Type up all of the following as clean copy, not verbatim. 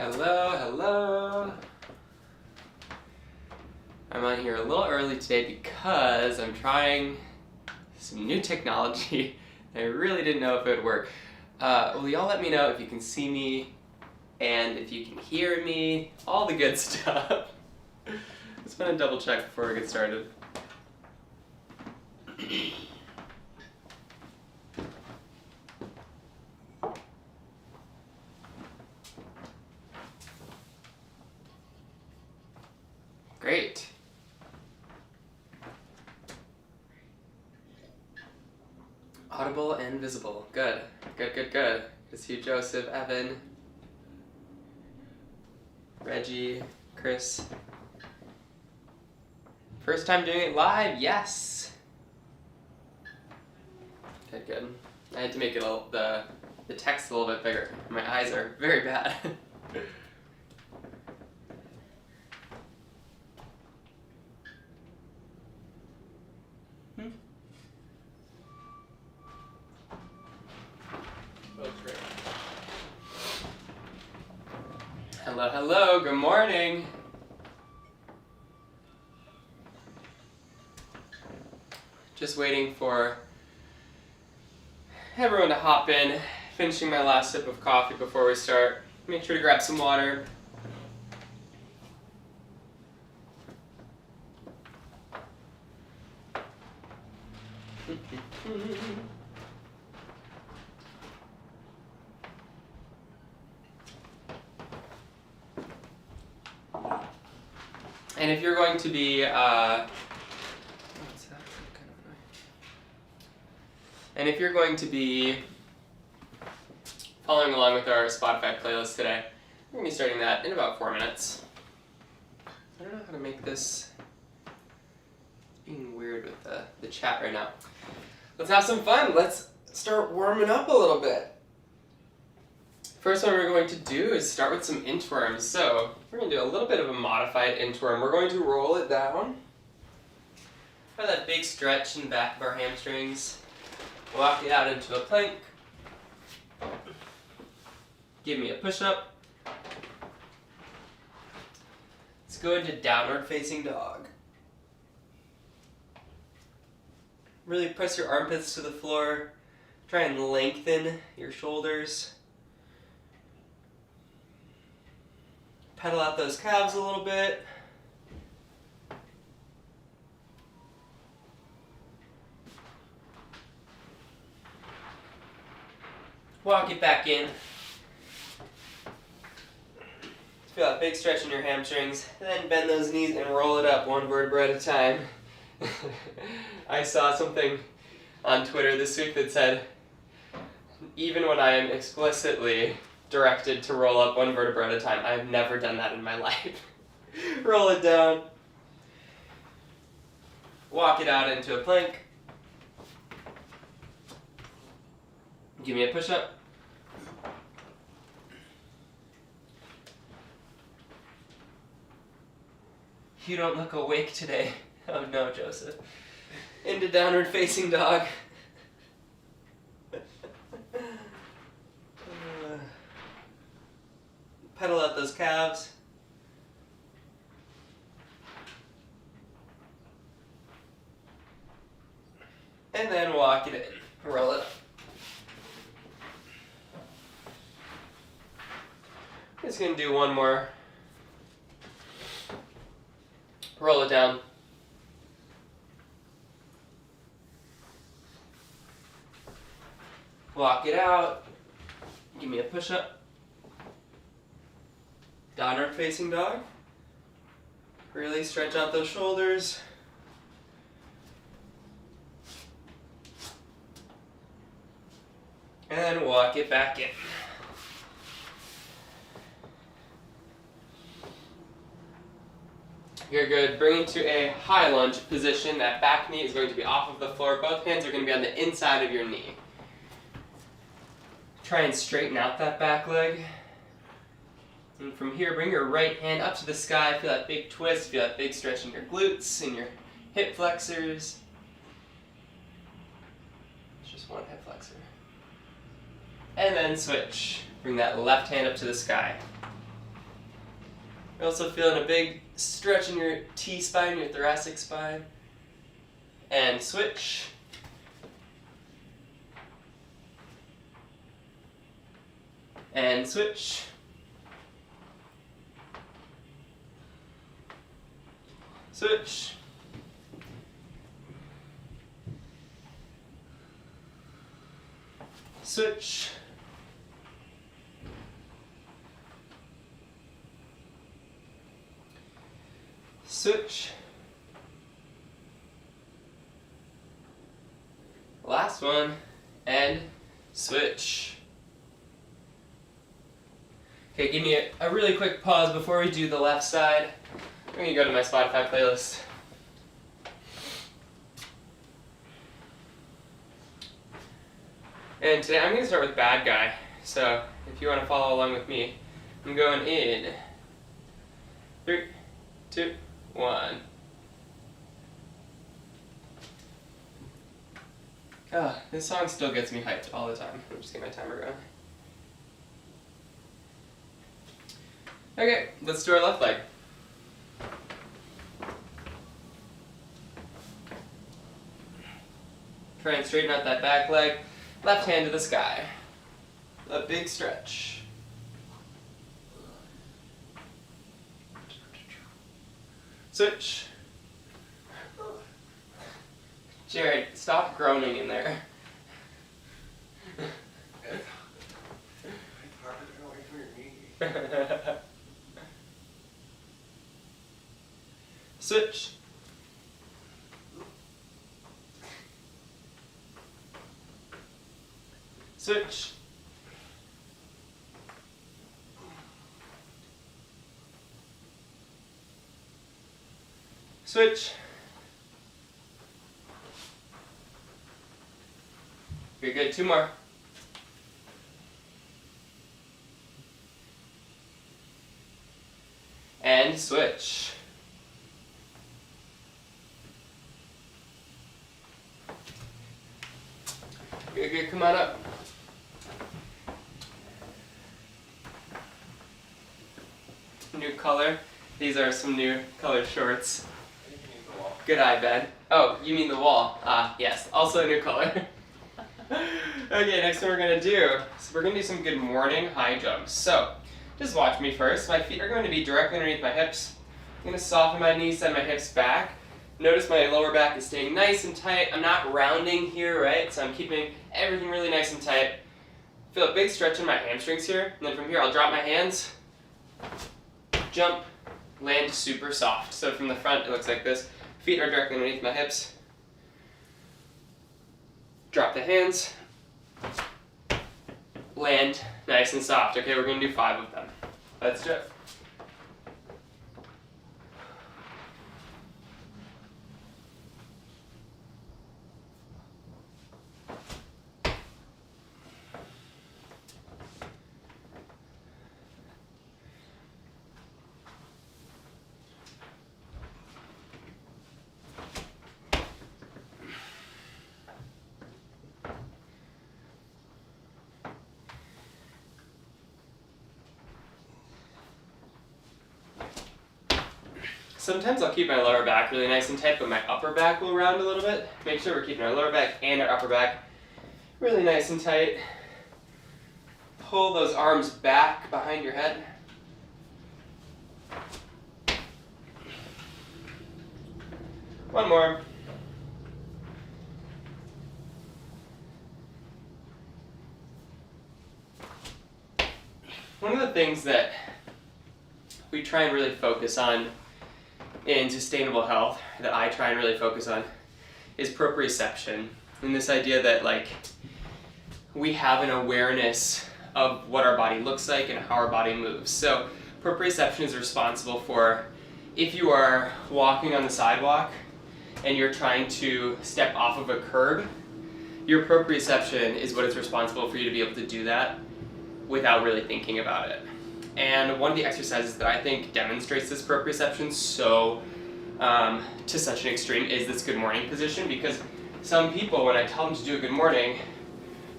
Hello, hello. I'm on here a little early today because I'm trying some new technology. I really didn't know if it would work. Will y'all let me know if you can see me and if you can hear me, all the good stuff. Just want to double check before we get started. Great. Audible and visible. Good. Good, good, good. Good to see you, Joseph, Evan, Reggie, Chris. First time doing it live? Yes! Okay, good. I had to make it the text a little bit bigger. My eyes are very bad. Hello, hello, good morning. Just waiting for everyone to hop in, finishing my last sip of coffee before we start. Make sure to grab some water. And if you're going to be, following along with our Spotify playlist today, we're going to be starting that in about 4 minutes. I don't know how to make this. It's being weird with the chat right now. Let's have some fun. Let's start warming up a little bit. First one we're going to do is start with some inchworms. So we're going to do a little bit of a modified inchworm. We're going to roll it down. Have that big stretch in the back of our hamstrings. Walk it out into a plank. Give me a push-up. Let's go into downward facing dog. Really press your armpits to the floor. Try and lengthen your shoulders. Pedal out those calves a little bit. Walk it back in. Feel that big stretch in your hamstrings. Then bend those knees and roll it up one vertebra at a time. I saw something on Twitter this week that said, even when I am explicitly directed to roll up one vertebra at a time, I have never done that in my life. Roll it down. Walk it out into a plank. Give me a push-up. You don't look awake today. Oh no, Joseph. Into downward facing dog. Pedal out those calves. And then walk it in. Roll it up. I'm just going to do one more. Roll it down. Walk it out. Give me a push-up. Downward facing dog. Really stretch out those shoulders. And then walk it back in. You're good. Bring it to a high lunge position. That back knee is going to be off of the floor. Both hands are going to be on the inside of your knee. Try and straighten out that back leg. And from here, bring your right hand up to the sky. Feel that big twist. Feel that big stretch in your glutes and your hip flexors. It's just one hip flexor. And then switch. Bring that left hand up to the sky. You're also feeling a big stretch in your T-spine, your thoracic spine. And switch. And switch. Switch. Switch. Switch. Last one, and switch. Okay, give me a really quick pause before we do the left side. I'm gonna go to my Spotify playlist. And today I'm gonna start with bad guy. So if you want to follow along with me, I'm going in 3, 2, 1. This song still gets me hyped all the time. I'm just getting my timer going. Okay, let's do our left leg. Try and straighten out that back leg. Left hand to the sky. A big stretch. Switch. Jared, stop groaning in there. Switch. Switch. Switch. You're good. 2 more. And switch. Good, good. Come on up. New color. These are some new color shorts. Good eye, Ben. Oh, you mean the wall. Yes. Also a new color. Okay, next thing we're going to do, so we're going to do some good morning high jumps. So, just watch me first. My feet are going to be directly underneath my hips. I'm going to soften my knees, send my hips back. Notice my lower back is staying nice and tight. I'm not rounding here, right? So I'm keeping everything really nice and tight. Feel a big stretch in my hamstrings here. And then from here, I'll drop my hands, jump, land super soft. So from the front, it looks like this. Feet are directly underneath my hips. Drop the hands, land nice and soft. Okay, we're going to do 5 of them. Let's do it. Sometimes I'll keep my lower back really nice and tight, but my upper back will round a little bit. Make sure we're keeping our lower back and our upper back really nice and tight. Pull those arms back behind your head. One more. One of the things that we try and really focus on in sustainable health, that I try and really focus on, is proprioception. And this idea that we have an awareness of what our body looks like and how our body moves. So proprioception is responsible for if you are walking on the sidewalk and you're trying to step off of a curb, your proprioception is what is responsible for you to be able to do that without really thinking about it. And one of the exercises that I think demonstrates this proprioception to such an extreme is this good morning position, because some people, when I tell them to do a good morning,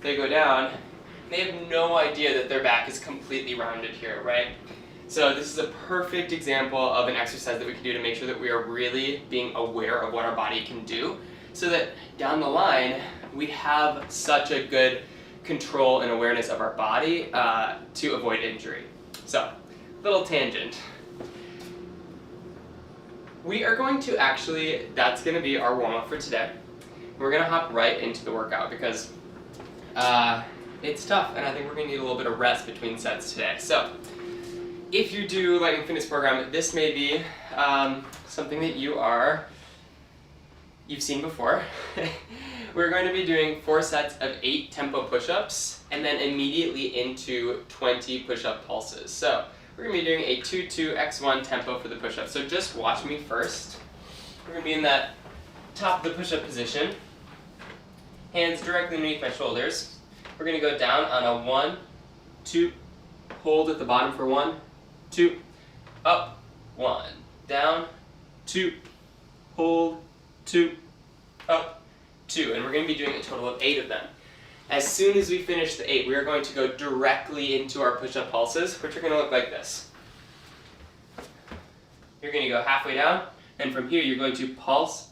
they go down, they have no idea that their back is completely rounded here, right? So this is a perfect example of an exercise that we can do to make sure that we are really being aware of what our body can do, so that down the line we have such a good control and awareness of our body to avoid injury. So, little tangent. We are going to actually, that's going to be our warm-up for today. We're going to hop right into the workout because it's tough and I think we're going to need a little bit of rest between sets today. So, if you do Lightning Fitness program, this may be something that you've seen before. We're going to be doing 4 sets of 8 tempo push-ups and then immediately into 20 push-up pulses. So we're going to be doing a 2-2-x1 tempo for the push-ups. So just watch me first. We're going to be in that top of the push-up position. Hands directly underneath my shoulders. We're going to go down on a 1, 2, hold at the bottom for 1, 2, up, 1, down, 2, hold, 2, up, 2. And we're going to be doing a total of 8 of them. As soon as we finish the 8, we are going to go directly into our push-up pulses, which are going to look like this. You're going to go halfway down, and from here you're going to pulse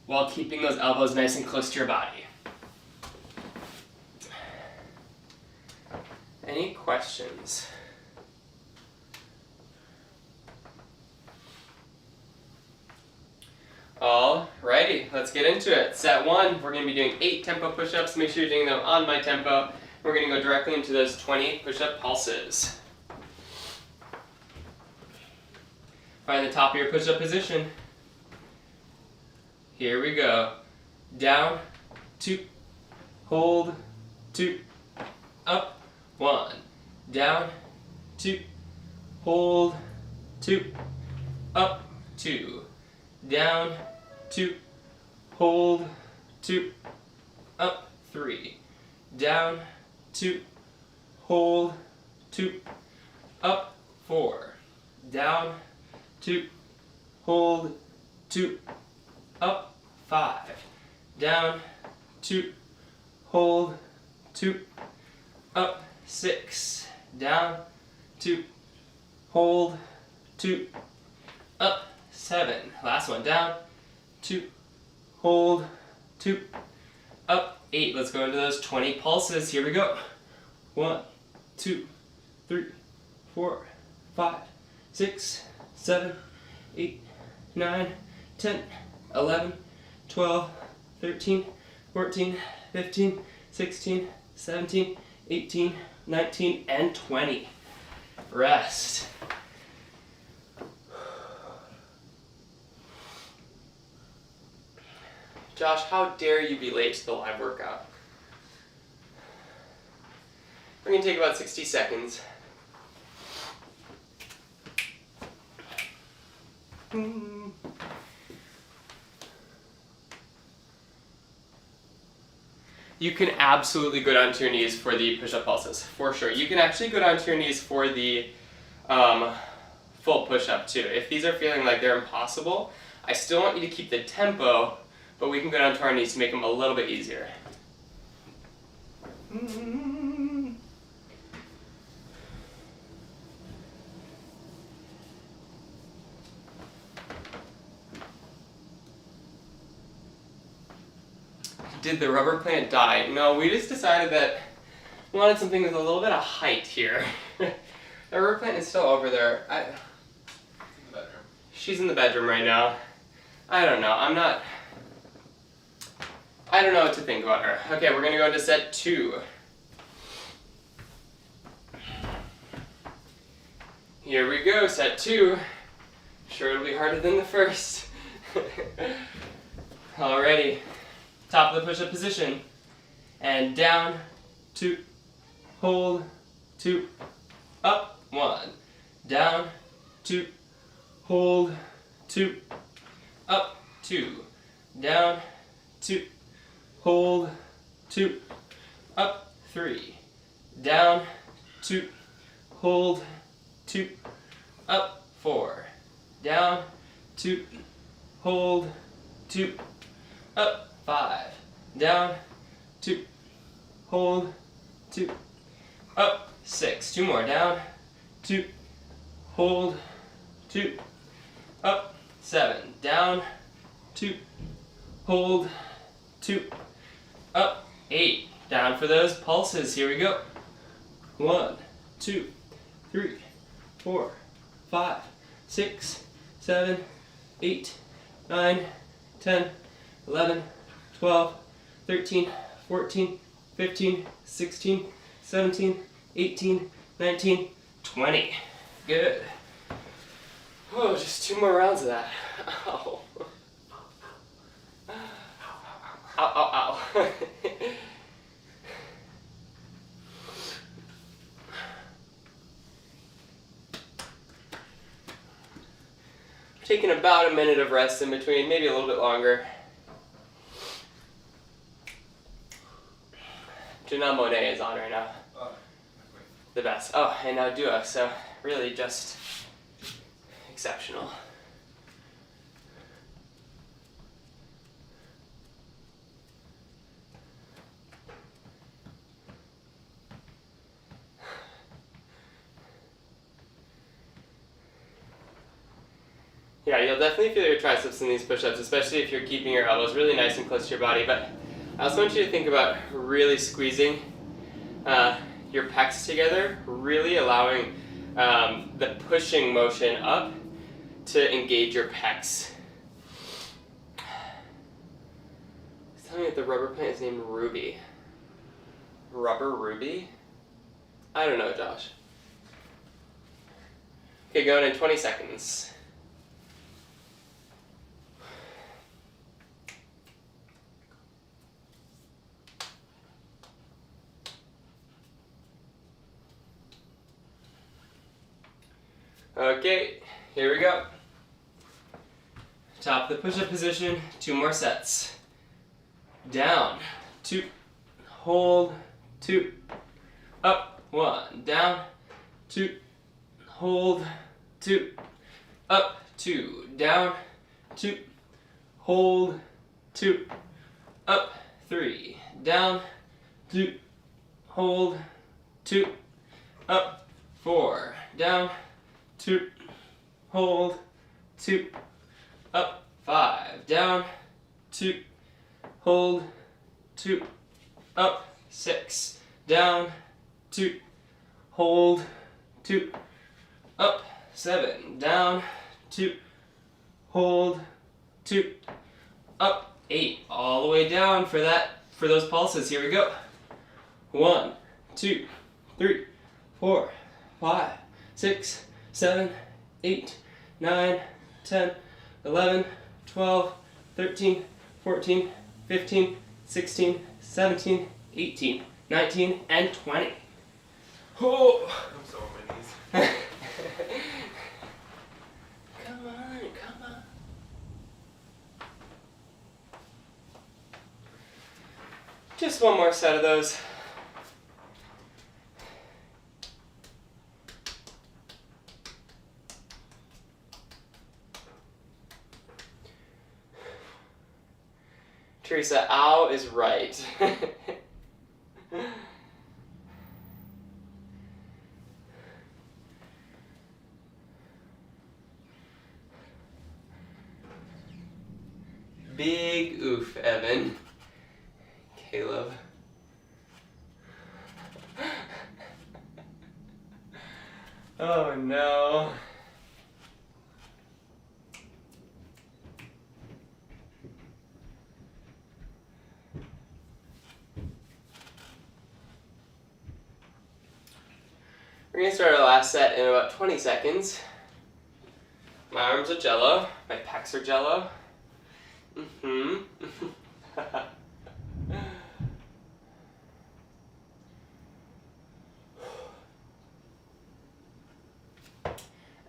while keeping those elbows nice and close to your body. Any questions? Alrighty, let's get into it. Set 1, we're going to be doing 8 tempo push-ups. Make sure you're doing them on my tempo. We're going to go directly into those 20 push-up pulses. Find the top of your push-up position. Here we go. Down, 2, hold, 2, up, 1, down, 2, hold, 2, up, 2, down, 2, hold, 2, up, 3, down, 2, hold, 2, up, 4, down, 2, hold, 2, up, 5, down, 2, hold, 2, up, 6, down, 2, hold, 2, up, 7, last one, down, 2, hold, 2, up, 8. Let's go into those 20 pulses. Here we go. 1, 2, 3, 4, 5, 6, 7, 8, 9, 10, 11, 12, 13, 14, 15, 16, 17, 18, 19, and 20. Rest. Josh, how dare you be late to the live workout? We're going to take about 60 seconds. You can absolutely go down to your knees for the push-up pulses, for sure. You can actually go down to your knees for the full push-up too. If these are feeling like they're impossible, I still want you to keep the tempo, but we can go down to our knees to make them a little bit easier. Did the rubber plant die? No, we just decided that we wanted something with a little bit of height here. The rubber plant is still over there. She's in the bedroom right now. I don't know. I don't know what to think about her. Okay, we're gonna go into set 2. Here we go, set 2. Sure it'll be harder than the first. Alrighty. Top of the push-up position. And down, 2, hold, 2, up, 1, down, 2, hold, 2, up, 2, down, 2, hold, 2, up, 3, down, 2, hold, 2, up, 4, down, 2, hold, 2, up, 5, down, 2, hold, 2, up, 6. 2 more. Down, 2, hold, 2, up, 7. Down, 2, hold, 2, up, 8. Down for those pulses. Here we go. 1, 2, 3, 4, 5, 6, 7, 8, 9, 10, 11, 12, 13, 14, 15, 16, 17, 18, 19, 20. Good. Oh, just 2 more rounds of that. Ow. Ow, ow, ow. Taking about a minute of rest in between, maybe a little bit longer. Janelle Monáe is on right now. The best. Oh, and now duo, so really just exceptional. Yeah, you'll definitely feel your triceps in these push-ups, especially if you're keeping your elbows really nice and close to your body. But I also want you to think about really squeezing your pecs together, really allowing the pushing motion up to engage your pecs. He's telling me that the rubber plant is named Ruby. Rubber Ruby? I don't know, Josh. Okay, going in 20 seconds. Okay, here we go. Top of the push-up position, 2 more sets. Down, 2, hold, 2, up, 1, down, 2, hold, 2, up, 2, down, 2, hold, 2, up, 3, down, 2, hold, 2, up, 4, down, 2, hold, 2, up, 5, down, 2, hold, 2, up, 6, down, 2, hold, 2, up, 7, down, 2, hold, 2, up, 8, all the way down for those pulses. Here we go. 1, 2, 3, 4, 5, 6, 7, 8, 9, 10, 11, 12, 13, 14, 15, 16, 17, 18, 19, and 20. Oh. I'm so on my knees. Come on. Just one more set of those. Teresa, ow is right. Big oof, Evan. Caleb. Oh no. We're going to start our last set in about 20 seconds. My arms are jello, my pecs are jello.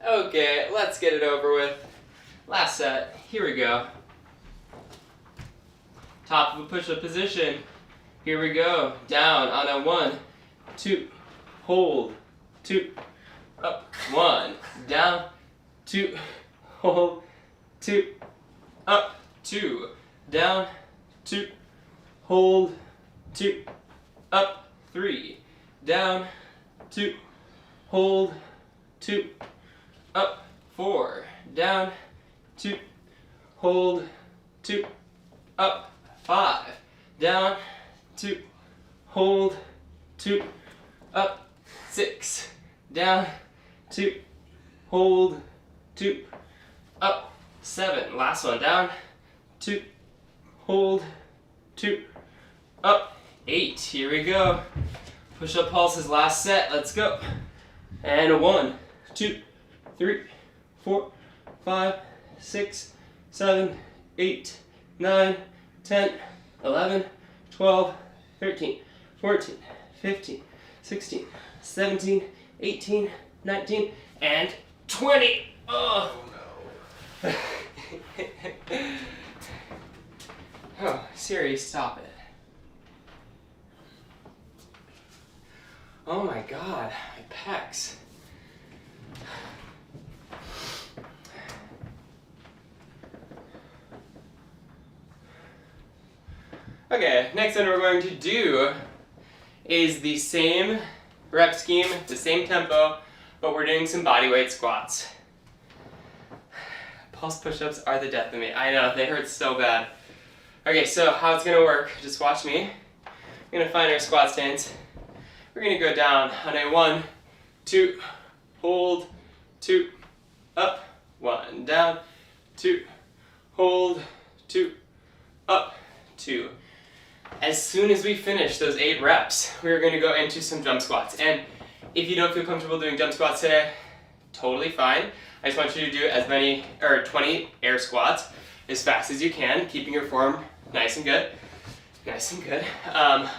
Okay, let's get it over with. Last set, here we go. Top of a push-up position. Here we go. Down on a 1, 2, hold, 2, up, 1, down, 2, hold, 2, up, 2, down, 2, hold, 2, up, 3, down, 2, hold, 2, up, 4, down, 2, hold, 2, up, 5, down, 2, hold, 2, up, 6, down, 2, hold, 2, up, 7, last one, down, 2, hold, 2, up, 8, here we go. Push-up pulses, last set, let's go. And 1, 2, 3, 4, 5, 6, 7, 8, 9, 10, 11, 12, 13, 14, 15, 16, 17, 18, 19, and 20. Oh, no. Oh, Siri, stop it. Oh my god, my pecs. Okay, next one we're going to do is the same rep scheme, the same tempo, but we're doing some bodyweight squats. Pulse push-ups are the death of me. I know, they hurt so bad. Okay, so how it's gonna work, just watch me. We're gonna find our squat stance. We're gonna go down on a 1, 2, hold, 2, up, 1, down, 2, hold, 2, up, 2. As soon as we finish those 8 reps, we're gonna go into some jump squats. And if you don't feel comfortable doing jump squats today, totally fine. I just want you to do as many, or 20 air squats as fast as you can, keeping your form nice and good. Nice and good.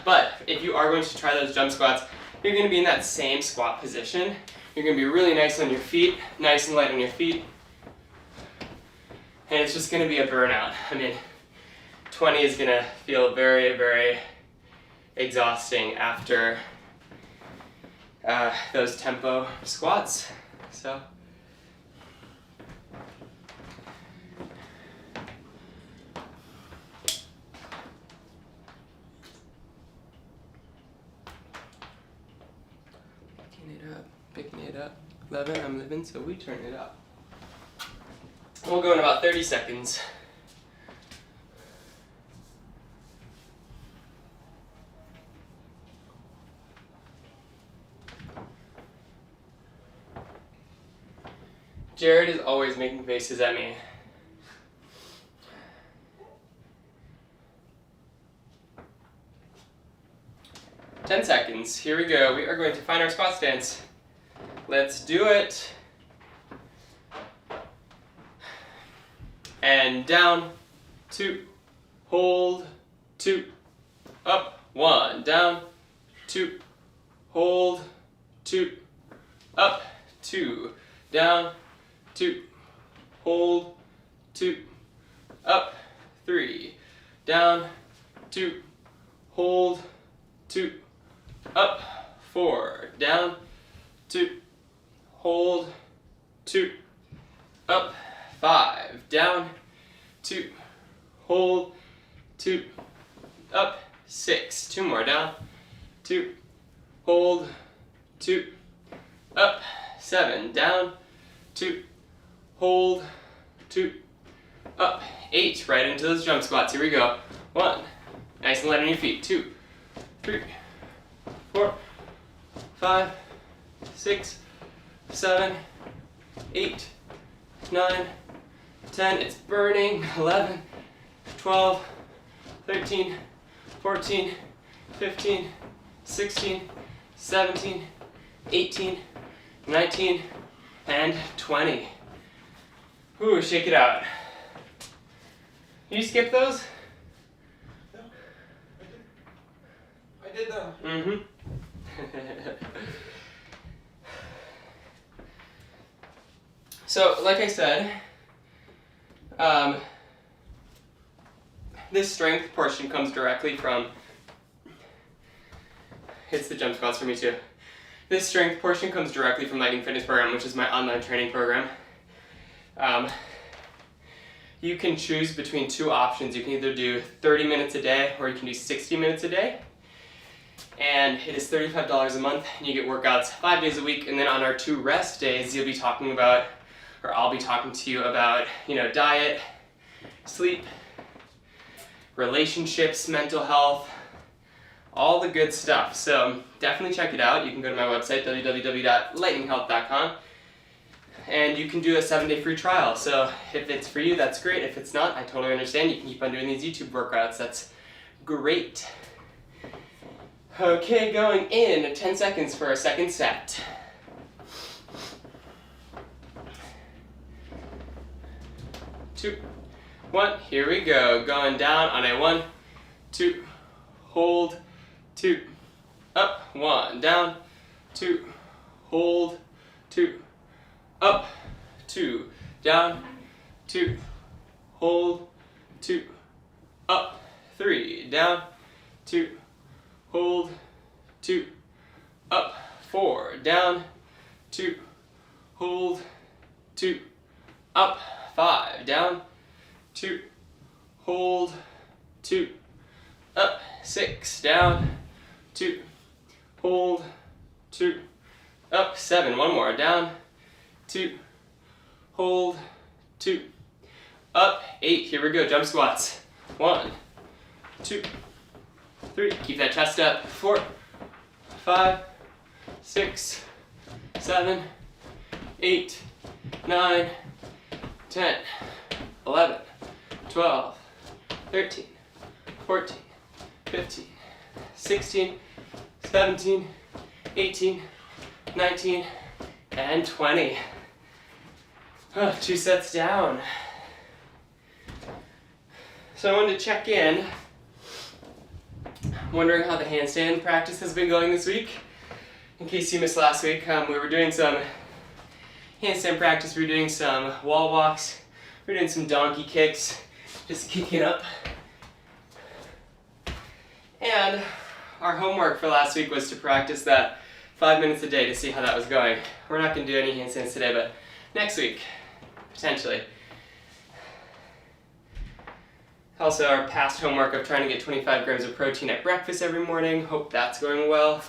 But if you are going to try those jump squats, you're going to be in that same squat position. You're going to be really nice on your feet, nice and light on your feet. And it's just going to be a burnout. I mean, 20 is going to feel very, very exhausting after those tempo squats. So. Picking it up. 11, I'm living, so we turn it up. We'll go in about 30 seconds. Jared is always making faces at me. Ten seconds. Here we go. We are going to find our squat stance. Let's do it. And down, 2, hold, 2, up, 1, down, 2, hold, 2, up, 2, down, 2, hold, 2, up, 3, down, 2, hold, 2, up, 4, down, 2, hold, 2, up, 5, down, 2, hold, 2, up, 6, 2 more, down, 2, hold, 2, up, 7, down, 2, hold, 2, up, 8, right into those jump squats. Here we go. 1, nice and light on your feet. 2, 3, 4, 5, 6, 7, 8, 9, 10, it's burning, 11, 12, 13, 14, 15, 16, 17, 18, 19, and 20. Ooh, shake it out. You skip those? No, I did them. Mm-hmm. So, like I said, this strength portion comes directly from, it's the jump squats for me too. This strength portion comes directly from Lightning Fitness Program, which is my online training program. You can choose between 2 options. You can either do 30 minutes a day or you can do 60 minutes a day. And and it is $35 a month, and you get workouts 5 days a week. And then on our 2 rest days, you'll be talking about, or I'll be talking to you about, diet, sleep, relationships, mental health, all the good stuff. So definitely check it out. You can go to my website, www.lightninghealth.com, and you can do a 7-day free trial. So if it's for you, that's great. If it's not, I totally understand. You can keep on doing these YouTube workouts. That's great. Okay, going in 10 seconds for our second set. 2, 1, here we go. Going down on a 1, 2, hold, 2, up, 1, down, 2, hold, 2, up, 2, down, 2, hold, 2, up, 3, down, 2, hold, 2, up, 4, down, 2, hold, 2, up, 5, down, 2, hold, 2, up, 6, down, 2, hold, 2, up, 7, one more, down, 2, hold, 2, up, 8, here we go, jump squats, 1, 2, 3, keep that chest up, 4, 5, 6, 7, 8, 9, 10, 11, 12, 13, 14, 15, 16, 17, 18, 19, and 20. 2 sets down. So I wanted to check in. Wondering how the handstand practice has been going this week. In case you missed last week, we were doing some handstand practice. We were doing some wall walks. We were doing some donkey kicks, just kicking up. And our homework for last week was to practice that 5 minutes a day to see how that was going. We're not going to do any handstands today, but next week, potentially. Also, our past homework of trying to get 25 grams of protein at breakfast every morning. Hope that's going well.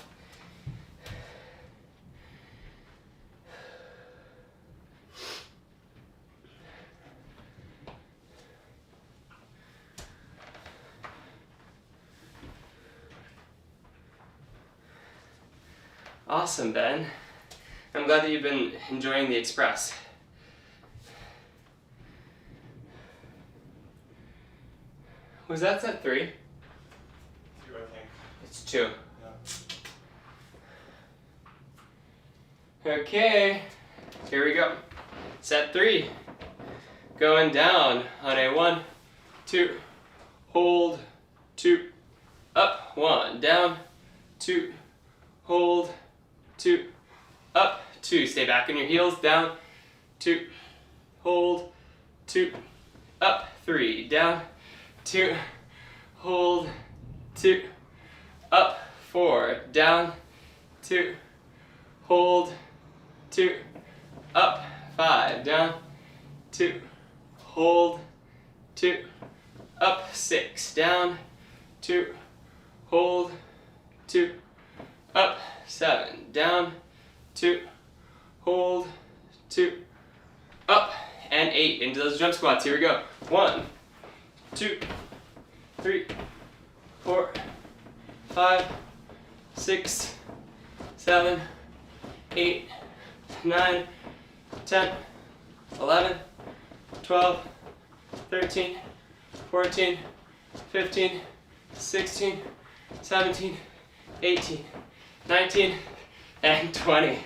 Awesome, Ben. I'm glad that you've been enjoying the Express. Was that set 3? 2, I think. It's 2. Yeah. Okay, here we go. Set 3. Going down on a 1, 2, hold, 2, up, 1, down, 2, hold, 2, up, 2. Stay back on your heels, down, 2, hold, 2, up, 3, down, 2, hold, 2, up, 4, down, 2, hold, 2, up, 5, down, 2, hold, 2, up, 6, down, 2, hold, 2, up, 7, down, 2, hold, 2, up, and 8 into those jump squats. Here we go. 1, 2, 3, 4, 5, 6, 7, 8, 9, 10, 11, 12, 13, 14, 15, 16, 17, 18, 19, and 20.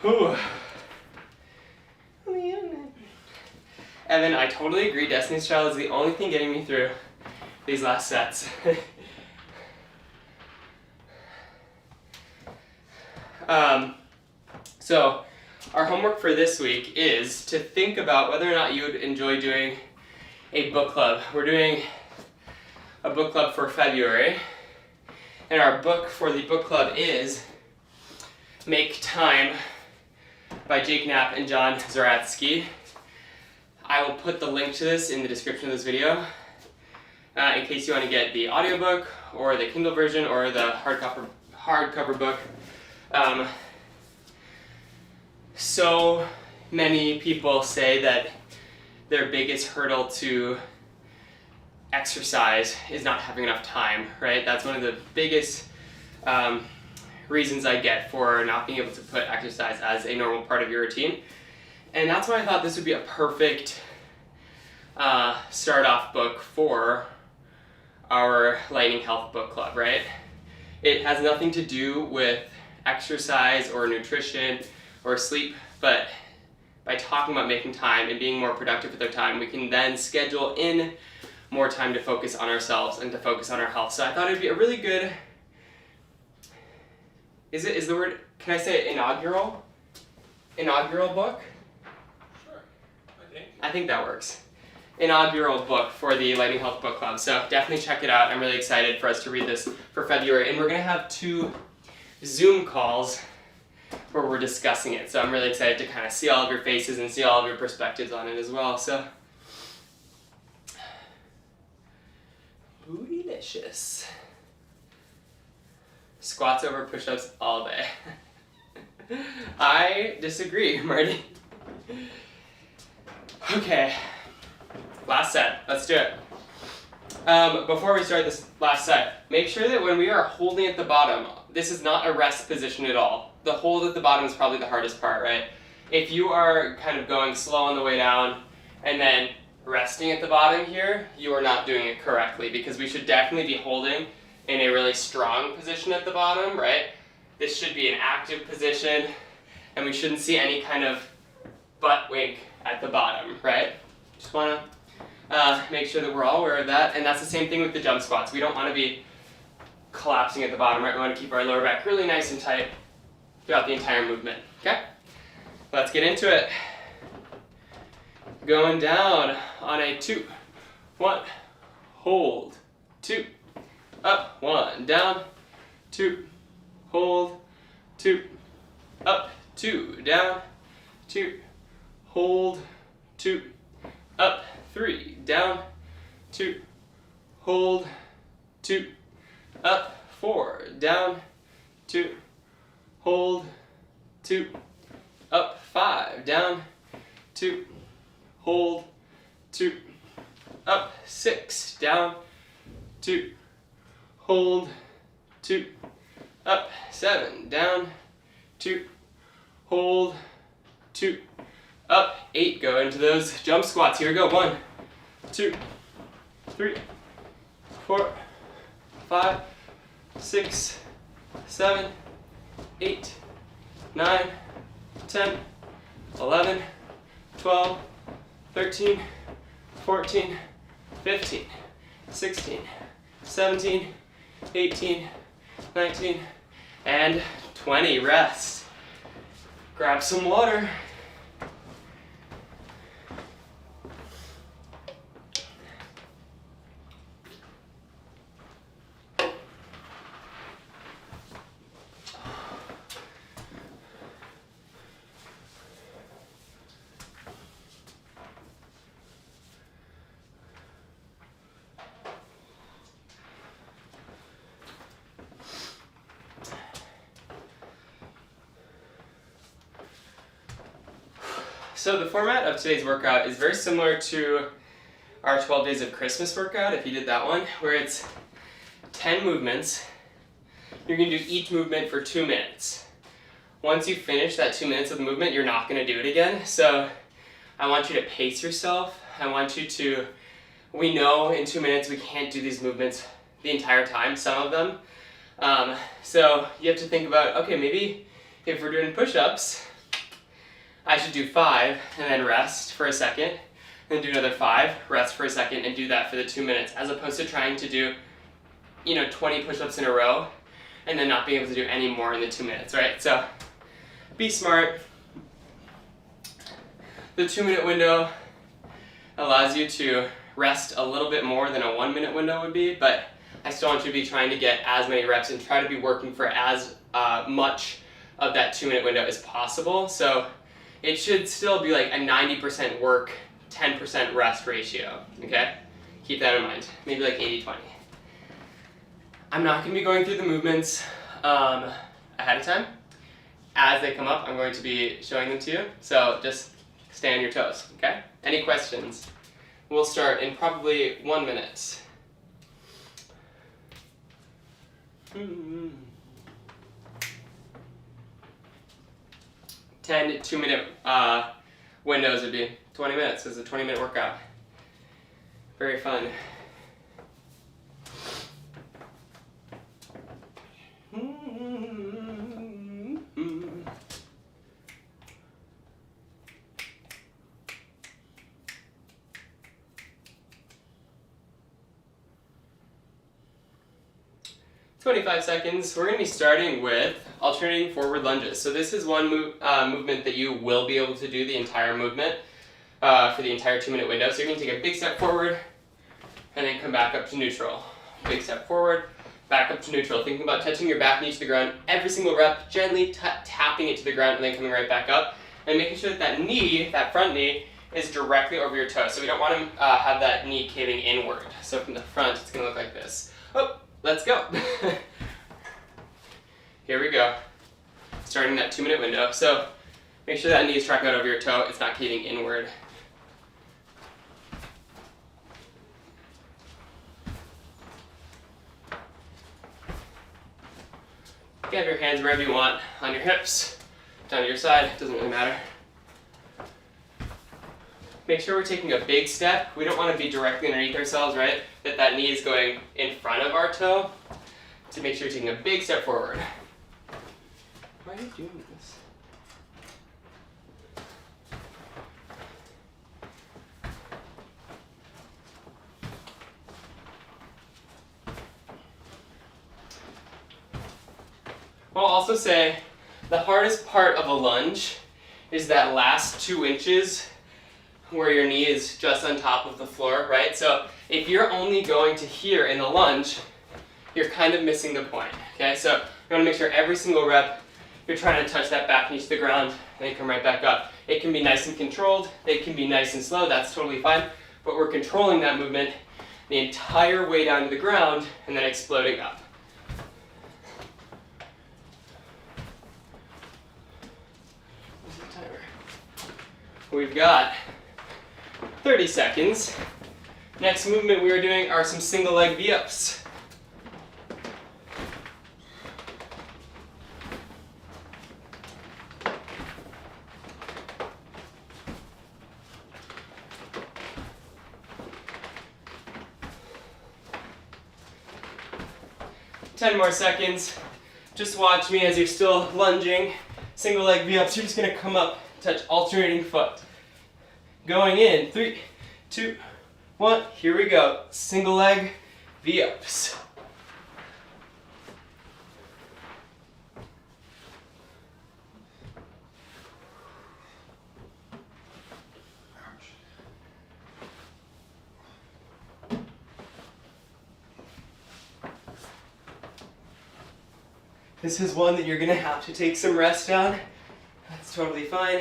Whew. Evan, I totally agree. Destiny's Child is the only thing getting me through these last sets. So, our homework for this week is to think about whether or not you would enjoy doing a book club. We're doing a book club for February, and our book for the book club is Make Time by Jake Knapp and John Zaratsky. I will put the link to this in the description of this video. in case you want to get the audiobook or the Kindle version or the hardcover book. So many people say that their biggest hurdle to exercise is not having enough time, right? That's one of the biggest reasons I get for not being able to put exercise as a normal part of your routine. And that's why I thought this would be a perfect start-off book for our Lightning Health Book Club, right? It has nothing to do with exercise or nutrition or sleep, but by talking about making time and being more productive with our time, we can then schedule in more time to focus on ourselves and to focus on our health. So I thought it'd be a really good, is the word, can I say inaugural book? Sure, I think that works. Inaugural book for the Lightning Health Book Club. So definitely check it out. I'm really excited for us to read this for February. And we're gonna have 2 Zoom calls where we're discussing it. So I'm really excited to kind of see all of your faces and see all of your perspectives on it as well. So, bootylicious. Squats over push-ups all day. I disagree, Marty. Okay, last set, let's do it. Before we start this last set, make sure that when we are holding at the bottom, this is not a rest position at all. The hold at the bottom is probably the hardest part, right? If you are kind of going slow on the way down and then resting at the bottom here, you are not doing it correctly, because we should definitely be holding in a really strong position at the bottom, right? This should be an active position, and we shouldn't see any kind of butt wink at the bottom, right? Just want to make sure that we're all aware of that, and that's the same thing with the jump squats. We don't want to be collapsing at the bottom, right? We want to keep our lower back really nice and tight throughout the entire movement, okay? Let's get into it. Going down on a 2, 1, hold, 2, up, 1, down, 2, hold, 2, up, 2, down, 2, hold, 2, up, 3, down, 2, hold, 2, up, 4, down, 2, hold, 2, up, 5, down, 2, hold, 2, up, 6, down, 2, hold, 2, up, 7, down, 2, hold, 2, up, 8, go into those jump squats. Here we go, 1, 2, 3, 4, 5, 6, 7, 8, 9, 10, 11, 12, 13, 14, 15, 16, 17, 18, 19, and 20. Rest. Grab some water. So the format of today's workout is very similar to our 12 Days of Christmas workout, if you did that one, where it's 10 movements. You're going to do each movement for 2 minutes. Once you finish that 2 minutes of the movement, you're not going to do it again. So I want you to pace yourself. I want you to, we know in 2 minutes we can't do these movements the entire time, some of them. So you have to think about, okay, maybe if we're doing push-ups, I should do 5 and then rest for a second, then do another 5, rest for a second, and do that for the 2 minutes, as opposed to trying to do, 20 push-ups in a row and then not being able to do any more in the 2 minutes, right? So be smart. The 2-minute window allows you to rest a little bit more than a 1-minute window would be, but I still want you to be trying to get as many reps and try to be working for as much of that 2-minute window as possible. So it should still be like a 90% work, 10% rest ratio, okay? Keep that in mind. Maybe like 80-20. I'm not going to be going through the movements ahead of time. As they come up, I'm going to be showing them to you. So just stay on your toes, okay? Any questions? We'll start in probably 1 minute. 10 2-minute windows would be 20 minutes. It's a 20-minute workout. Very fun. 25 seconds. We're going to be starting with alternating forward lunges. So this is one movement that you will be able to do the entire movement for the entire 2-minute window. So you're going to take a big step forward and then come back up to neutral. Big step forward, back up to neutral. Thinking about touching your back knee to the ground every single rep, gently tapping it to the ground and then coming right back up. And making sure that that knee, that front knee, is directly over your toe. So we don't want to have that knee caving inward. So from the front, it's going to look like this. Oh, let's go. Here we go. Starting that 2-minute window. So make sure that knee is tracking out over your toe. It's not caving inward. You have your hands wherever you want, on your hips, down to your side, doesn't really matter. Make sure we're taking a big step. We don't want to be directly underneath ourselves, right? That knee is going in front of our toe. To make sure you're taking a big step forward. Why are you doing this? I'll also say the hardest part of a lunge is that last 2 inches where your knee is just on top of the floor, right? So if you're only going to here in the lunge, you're kind of missing the point, okay? So you want to make sure every single rep you're trying to touch that back knee to the ground and then come right back up. It can be nice and controlled, it can be nice and slow, that's totally fine, but we're controlling that movement the entire way down to the ground and then exploding up. We've got 30 seconds. Next movement we are doing are some single leg V-ups. Ten more seconds. Just watch me as you're still lunging. Single leg V-ups. You're just gonna come up, touch alternating foot. Going in, 3, 2, 1, here we go. Single leg V-ups. This is one that you're gonna have to take some rest on. That's totally fine.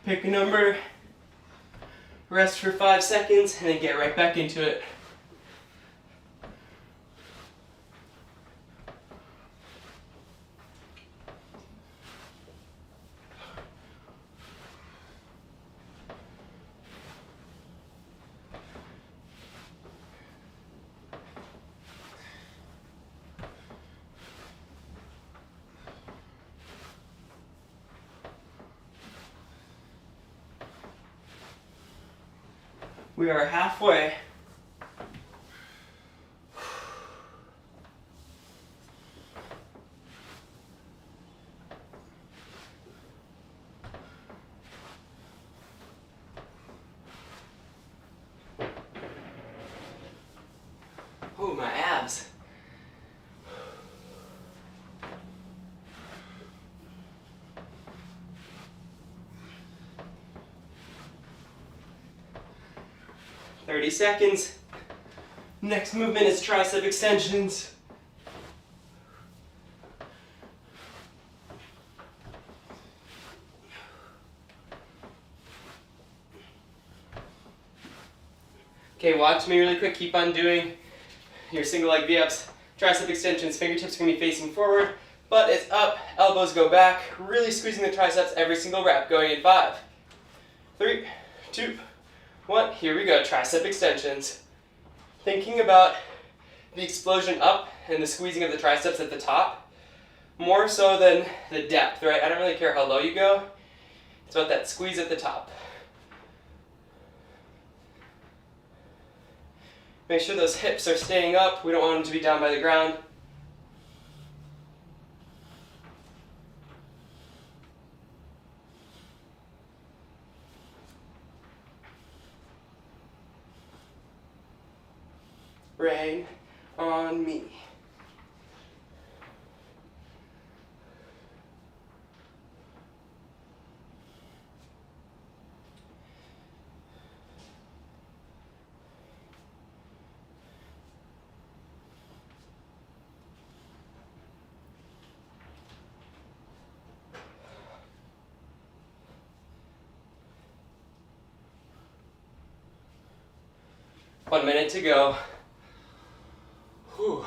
Pick a number. Rest for 5 seconds, and then get right back into it. We are halfway. Oh, my abs. Thirty seconds. Next movement is tricep extensions. Okay, watch me really quick. Keep on doing your single leg V-ups. Tricep extensions, fingertips are going to be facing forward, butt is up, elbows go back, really squeezing the triceps every single rep. Going in 5, 3, 2, 1. Here we go, tricep extensions. Thinking about the explosion up and the squeezing of the triceps at the top, more so than the depth, right? I don't really care how low you go. It's about that squeeze at the top. Make sure those hips are staying up. We don't want them to be down by the ground. Rain on me. One minute to go. Whew.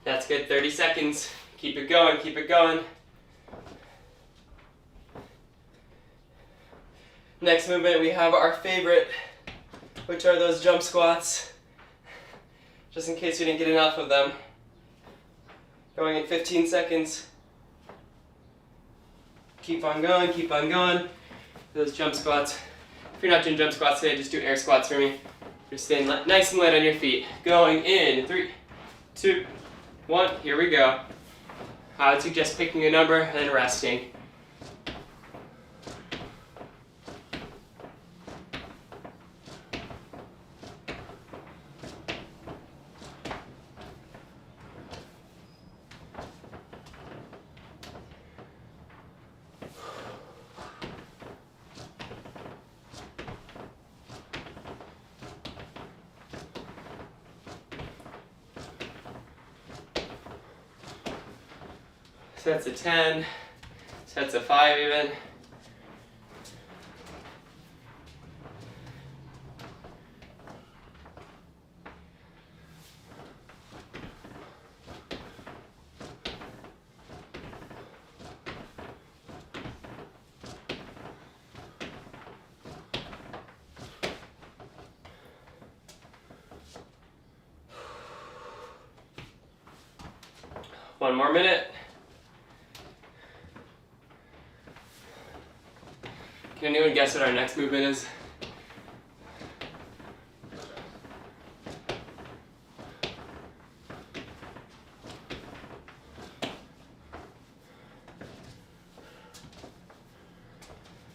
That's good, 30 seconds. Keep it going, keep it going. Next movement, we have our favorite, which are those jump squats, just in case we didn't get enough of them. Going in 15 seconds. Keep on going, keep on going. Those jump squats. If you're not doing jump squats today, just do air squats for me. Just staying nice and light on your feet. Going in 3, 2, 1, here we go. I would suggest picking a number and then resting. Sets of 10, sets of 5 even. One more minute. Can anyone guess what our next movement is?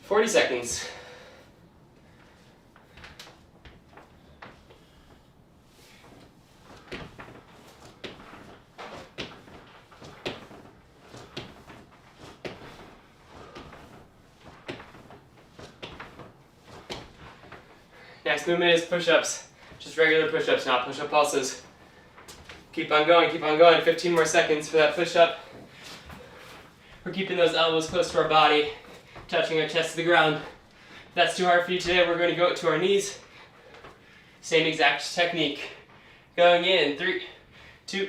"40 seconds. Next movement is push-ups. Just regular push-ups, not push-up pulses. Keep on going, 15 more seconds for that push-up. We're keeping those elbows close to our body, touching our chest to the ground. If that's too hard for you today, we're going to go to our knees. Same exact technique. Going in, 3, 2,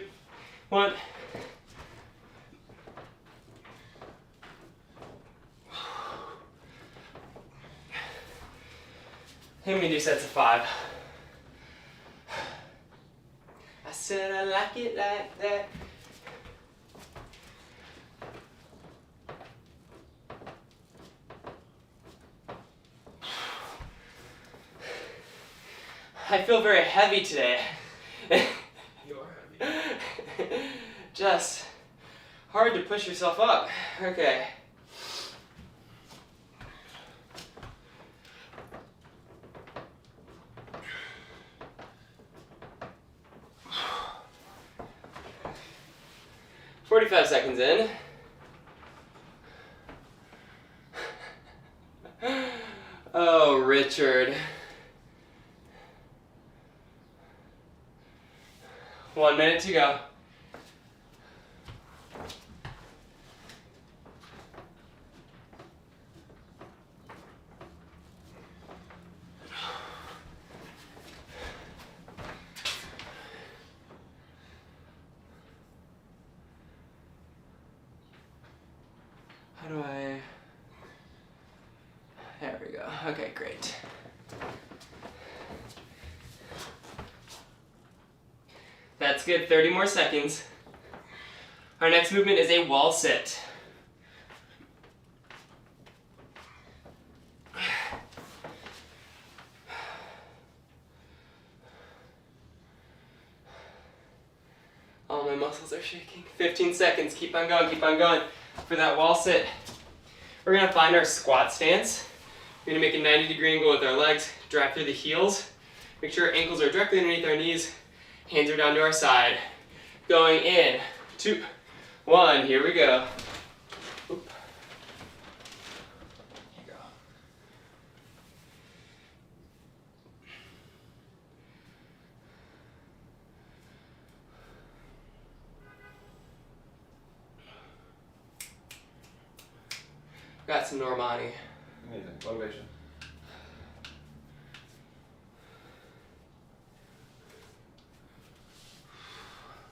1. And we do sets of 5. I said I like it like that. I feel very heavy today. You are heavy. Just hard to push yourself up. Okay. 45 seconds in. Oh, Richard. 1 minute to go. How do I... There we go. Okay, great. That's good, 30 more seconds. Our next movement is a wall sit. All my muscles are shaking. 15 seconds, keep on going for that wall sit. We're gonna find our squat stance. We're gonna make a 90-degree angle with our legs, drive through the heels. Make sure our ankles are directly underneath our knees. Hands are down to our side. Going in, 2, 1, here we go. Oop. Here you go. Got some Normani. Amazing. Motivation.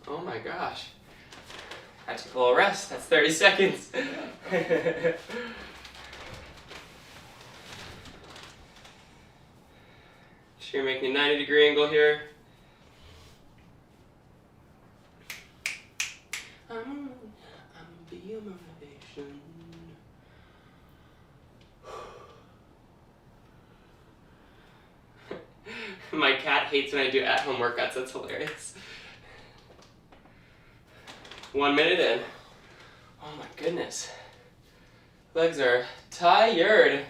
Oh my gosh. I took a little rest. That's 30 seconds. So you're making a 90-degree angle here. I'm be your motivation. My cat hates when I do at-home workouts. That's hilarious. 1 minute in. Oh my goodness. Legs are tired.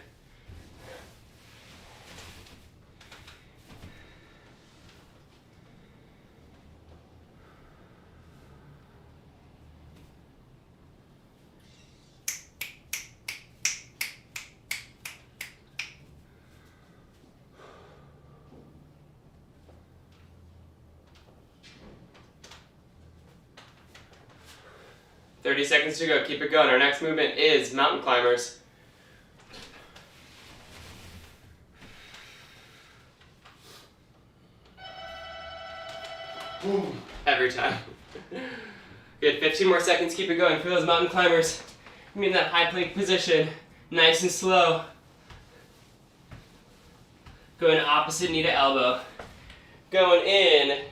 Thirty seconds to go. Keep it going. Our next movement is mountain climbers. Every time. Good. 15 more seconds. Keep it going for those mountain climbers. Be in that high plank position. Nice and slow. Going opposite knee to elbow. Going in.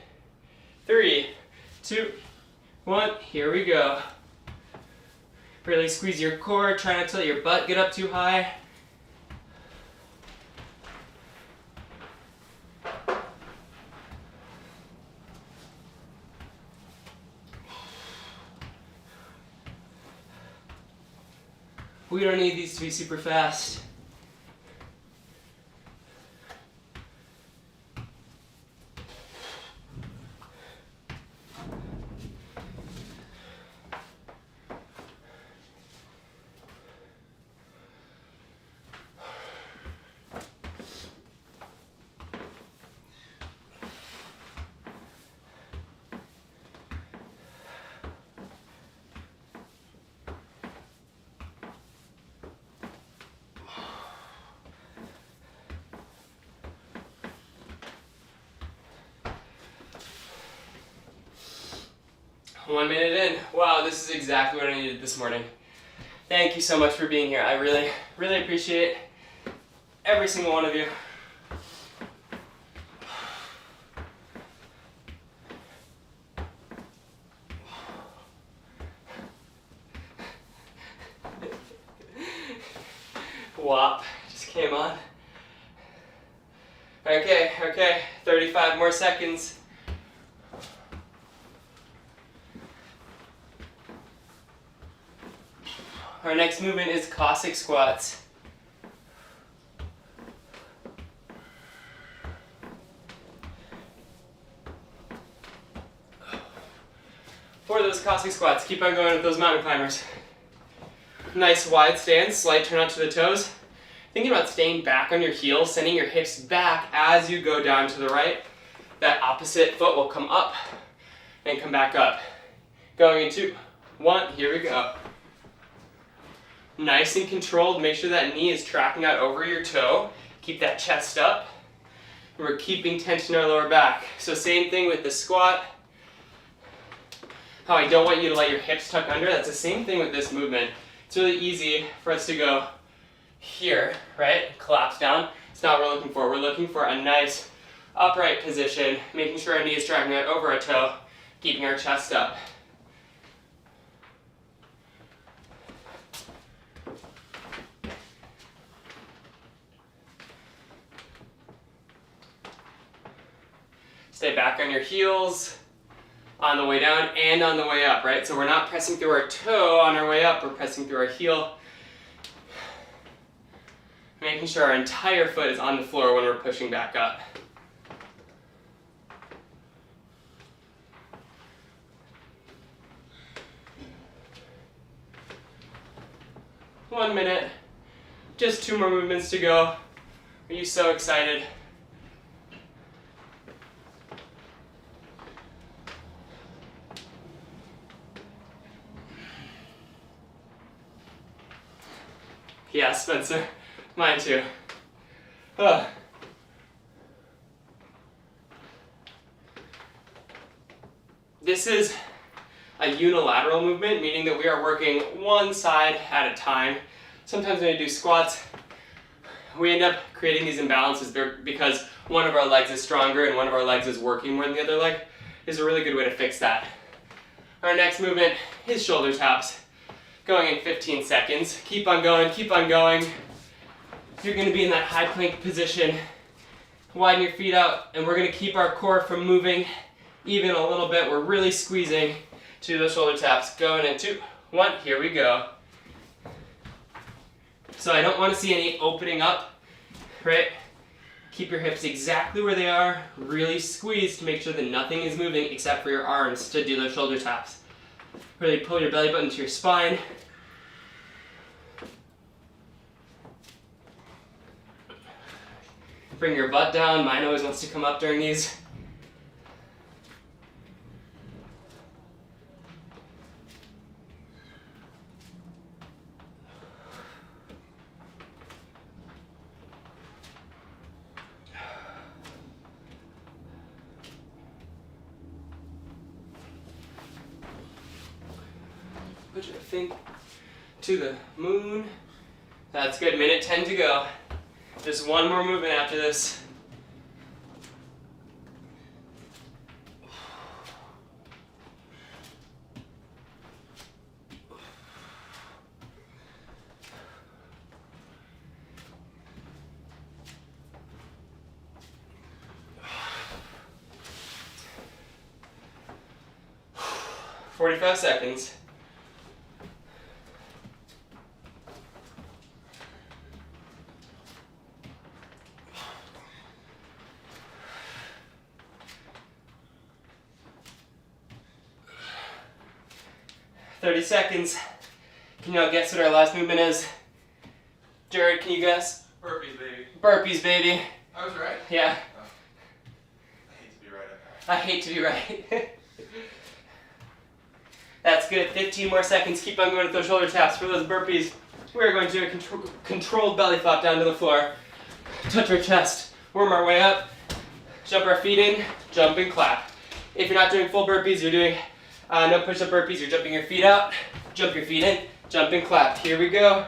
3, 2, 1. Here we go. Really squeeze your core, try not to let your butt get up too high. We don't need these to be super fast. One minute in. Wow, this is exactly what I needed this morning. Thank you so much for being here. I really, really appreciate every single one of you. WAP just came on. Okay, 35 more seconds. Our next movement is Cossack Squats. for those Cossack Squats. Keep on going with those mountain climbers. Nice wide stance, slight turn out to the toes. Thinking about staying back on your heels, sending your hips back as you go down to the right. That opposite foot will come up and come back up. Going in 2, 1, here we go. Nice and controlled, make sure that knee is tracking out over your toe. Keep that chest up. We're keeping tension in our lower back. So same thing with the squat. How I don't want you to let your hips tuck under, that's the same thing with this movement. It's really easy for us to go here, right? Collapse down. It's not what we're looking for. We're looking for a nice upright position, making sure our knee is tracking out over our toe, keeping our chest up. Stay back on your heels on the way down and on the way up, right? So we're not pressing through our toe on our way up, we're pressing through our heel. Making sure our entire foot is on the floor when we're pushing back up. One minute, just 2 more movements to go. Are you so excited? Yeah, Spencer. Mine too. Ugh. This is a unilateral movement, meaning that we are working one side at a time. Sometimes when we do squats, we end up creating these imbalances because one of our legs is stronger and one of our legs is working more than the other leg. Is a really good way to fix that. Our next movement is shoulder taps. Going in 15 seconds. Keep on going, keep on going. You're gonna be in that high plank position. Widen your feet out, and we're gonna keep our core from moving even a little bit. We're really squeezing to those shoulder taps. Going in 2, 1, here we go. So I don't wanna see any opening up, right? Keep your hips exactly where they are. Really squeeze to make sure that nothing is moving except for your arms to do those shoulder taps. Really pull your belly button to your spine. Bring your butt down. Mine always wants to come up during these. Put your thing to the moon. That's good. Minute 10 to go. Just one more movement after this. "45 seconds. "30 seconds. Can y'all guess what our last movement is? Jared, can you guess? Burpees, baby. Burpees, baby. I was right? Yeah. Oh. I hate to be right at that. I hate to be right. That's good. 15 more seconds. Keep on going with those shoulder taps for those burpees. We're going to do a controlled belly flop down to the floor. Touch our chest. Worm our way up. Jump our feet in. Jump and clap. If you're not doing full burpees, you're doing no push-up burpees. You're jumping your feet out. Jump your feet in. Jump and clap. Here we go.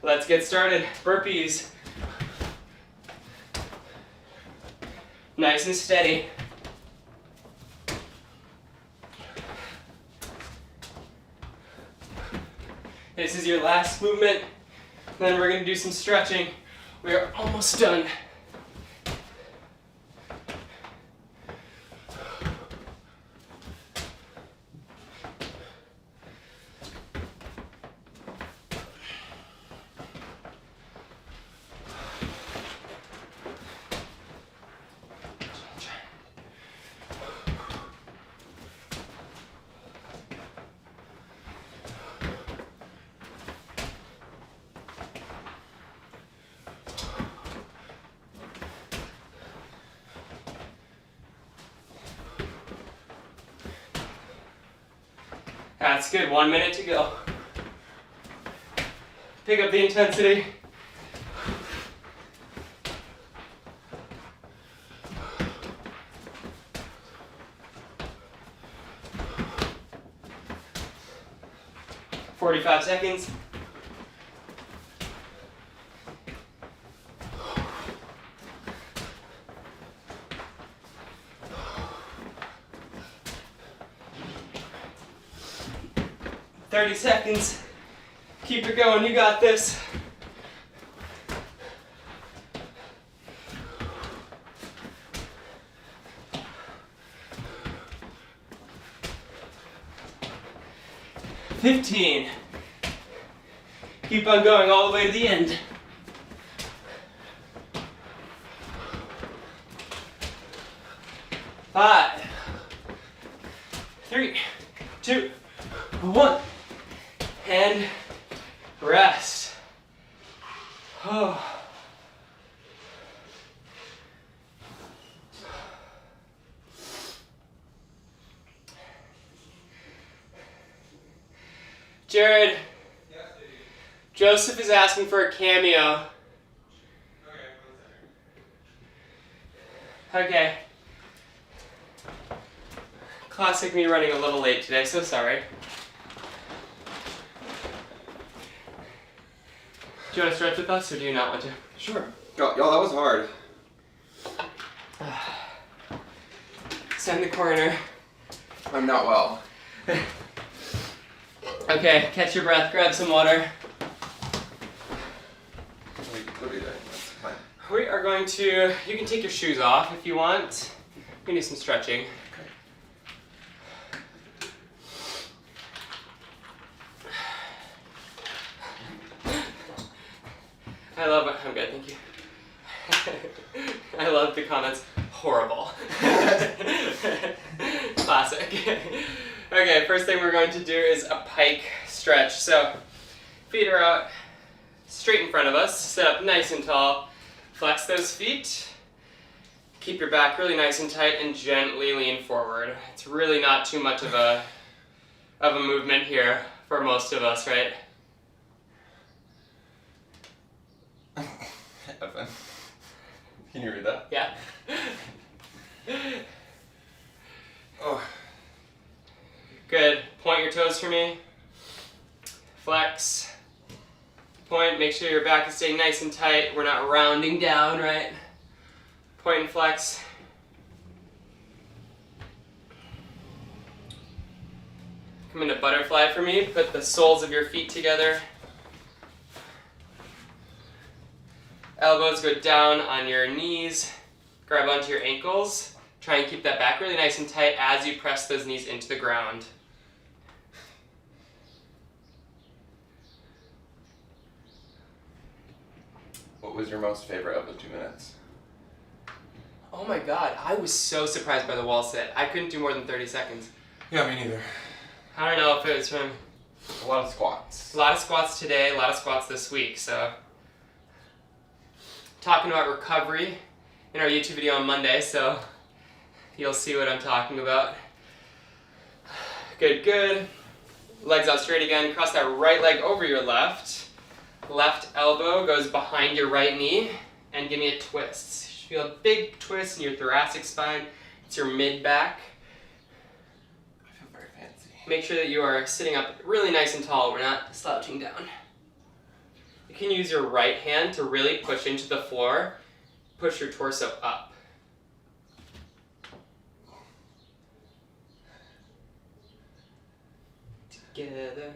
Let's get started. Burpees. Nice and steady. This is your last movement. Then we're going to do some stretching. We are almost done. That's good, 1 minute to go. Pick up the intensity. "45 seconds. "30 seconds. Keep it going, you got this. "15. Keep on going all the way to the end. "5, 3, 2, 1. And rest. Oh. Jared, Yes, Davey. Joseph is asking for a cameo. Okay, 1 second. Okay. Classic me running a little late today, so sorry. Do you want to stretch with us, or do you not want to? Sure. Y'all, that was hard. Stand in the corner. I'm not well. Okay, catch your breath, grab some water. What are you doing? What's the plan? We are going to, you can take your shoes off if you want. We can do some stretching. I love it. I'm good, thank you. I love the comments. Horrible. Classic. Okay, first thing we're going to do is a pike stretch. So, feet are out straight in front of us. Sit up nice and tall. Flex those feet. Keep your back really nice and tight and gently lean forward. It's really not too much of a movement here for most of us, right? Evan. Can you read that? Yeah. Oh. Good. Point your toes for me. Flex. Point. Make sure your back is staying nice and tight. We're not rounding down, right? Point and flex. Come into butterfly for me. Put the soles of your feet together. Elbows go down on your knees. Grab onto your ankles. Try and keep that back really nice and tight as you press those knees into the ground. What was your most favorite of the 2 minutes? Oh my god, I was so surprised by the wall sit. I couldn't do more than 30 seconds. Yeah, me neither. I don't know if it was from A lot of squats. a lot of squats today, a lot of squats this week, so. Talking about recovery in our YouTube video on Monday, so you'll see what I'm talking about. Good, good. Legs out straight again. Cross that right leg over your left. Left elbow goes behind your right knee, and give me a twist. You should feel a big twist in your thoracic spine. It's your mid-back. I feel very fancy. Make sure that you are sitting up really nice and tall. We're not slouching down. You can use your right hand to really push into the floor. Push your torso up. Together,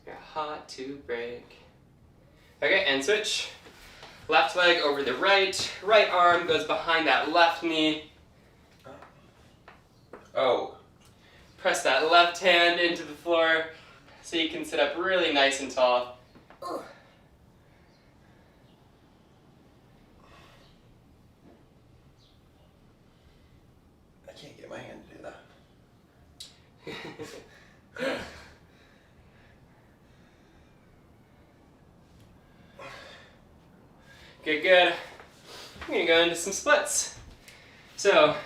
you're hot to break. Okay, and switch. Left leg over the right. Right arm goes behind that left knee. Oh. Press that left hand into the floor so you can sit up really nice and tall. I can't get my hand to do that. Good, good. I'm gonna go into some splits. So,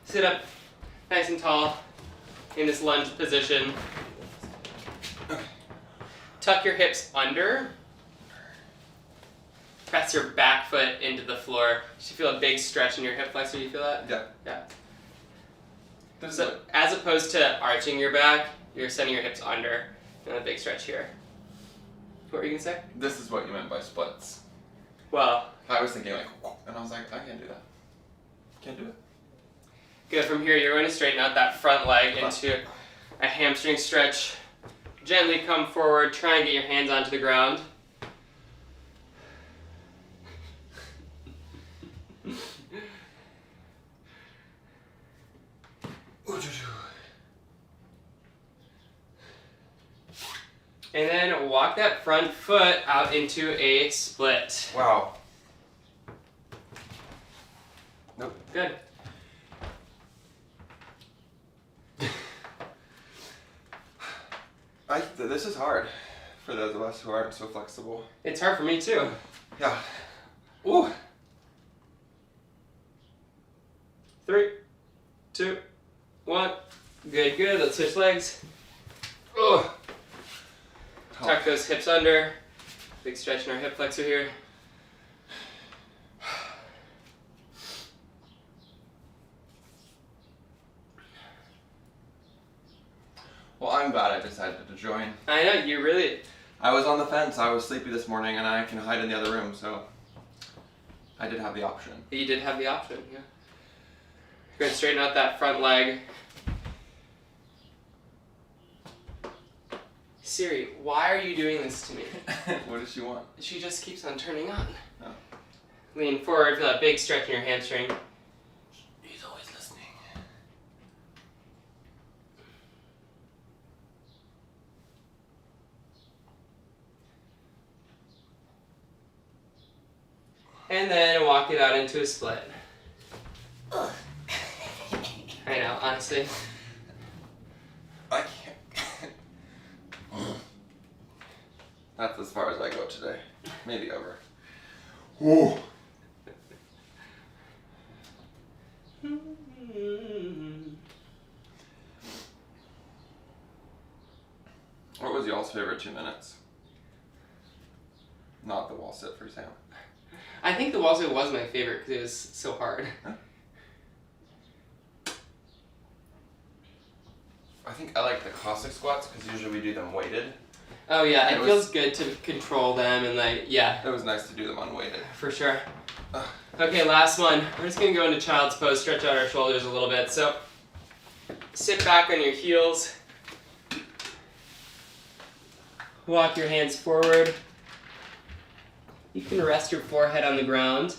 sit up nice and tall. in this lunge position. Tuck your hips under. Press your back foot into the floor. You should feel a big stretch in your hip flexor. You feel that? Yeah. Yeah. So as opposed to arching your back, you're sending your hips under. And a big stretch here. What were you gonna say? This is what you meant by splits. Well, I was thinking like, and I was like, I can't do that. Can't do it. good. From here, you're going to straighten out that front leg into a hamstring stretch. Gently come forward. Try and get your hands onto the ground. And then walk that front foot out into a split. Wow. Nope. Good. This is hard for those of us who aren't so flexible. It's hard for me too. Yeah. Ooh. 3, 2, 1. Good, good. Let's switch legs. Ugh. Tuck those hips under. Big stretch in our hip flexor here. Well, I'm glad I decided to join. I know, you really... I was on the fence. I was sleepy this morning, and I can hide in the other room, so I did have the option. You did have the option, yeah. You're going to straighten out that front leg. Siri, why are you doing this to me? What does she want? She just keeps on turning on. Oh. Lean forward, feel that big stretch in your hamstring. He's always listening. And then walk it out into a split. Ugh. I know, honestly. I can't. That's as far as I go today. Maybe over. Ooh. What was y'all's favorite 2 minutes? Not the wall sit, for example. I think the wall sit was my favorite because it was so hard. Huh? I think I like the Cossack Squats because usually we do them weighted. Oh yeah, it feels good to control them and like, yeah. It was nice to do them unweighted. For sure. Okay, last one. We're just gonna go into child's pose, stretch out our shoulders a little bit. So, sit back on your heels. Walk your hands forward. You can rest your forehead on the ground.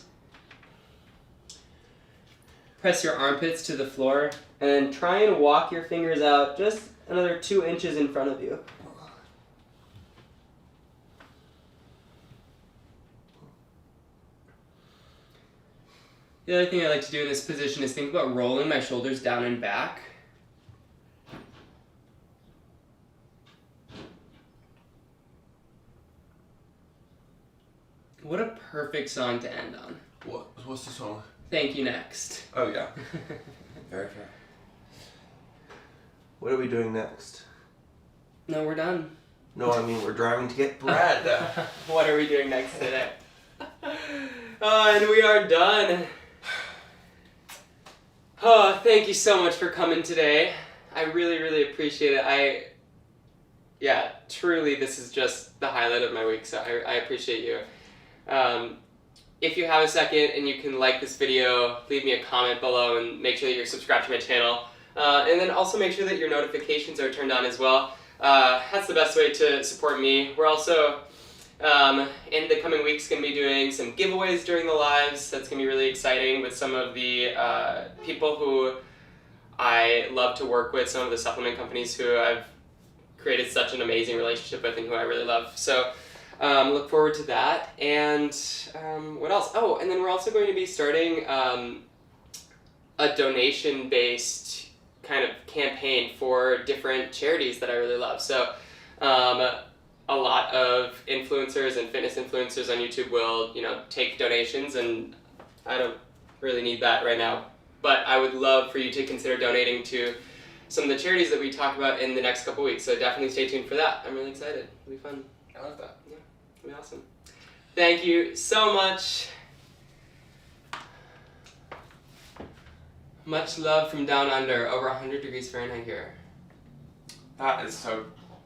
Press your armpits to the floor and try and walk your fingers out just another 2 inches in front of you. The other thing I like to do in this position is think about rolling my shoulders down and back. What a perfect song to end on. What's the song? Thank you, next. Oh yeah. Very fair. What are we doing next? No, we're done. No, I mean we're driving to get bread. What are we doing next today? Oh, and we are done. Oh, thank you so much for coming today. I really, really appreciate it. Yeah, truly, this is just the highlight of my week, so I appreciate you. If you have a second and you can like this video, leave me a comment below and make sure that you're subscribed to my channel. And then also make sure that your notifications are turned on as well. That's the best way to support me. We're also, in the coming weeks, going to be doing some giveaways during the lives. That's going to be really exciting with some of the people who I love to work with, some of the supplement companies who I've created such an amazing relationship with and who I really love. So look forward to that. And what else? Oh, and then we're also going to be starting a donation-based kind of campaign for different charities that I really love. So a lot of influencers and fitness influencers on YouTube will, take donations, and I don't really need that right now. But I would love for you to consider donating to some of the charities that we talk about in the next couple weeks. So definitely stay tuned for that. I'm really excited. It'll be fun. I love that. Yeah, it'll be awesome. Thank you so much. Much love from down under. Over 100 degrees Fahrenheit here. That is so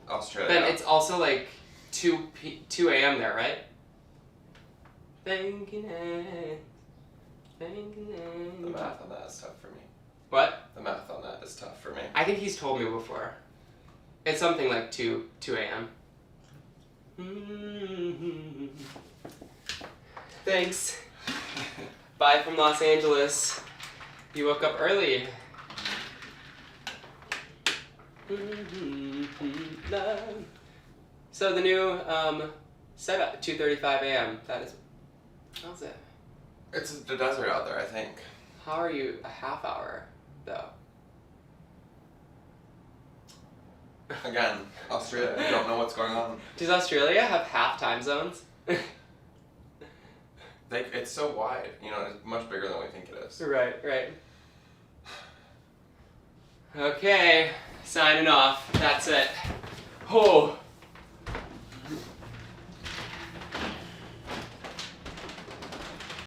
Australia. Ben, it's also like 2 a.m. there, right? Thanking it. The math on that is tough for me. What? The math on that is tough for me. I think he's told me before. It's something like 2 a.m. Thanks. Bye from Los Angeles. You woke up early. So the new setup, 2:35 a.m. That is. How's it? It's the desert out there, I think. How are you a half hour though? Again, Australia, I don't know what's going on. Does Australia have half time zones? It's so wide, you know, it's much bigger than we think it is. Right. Okay, signing off. That's it. Oh.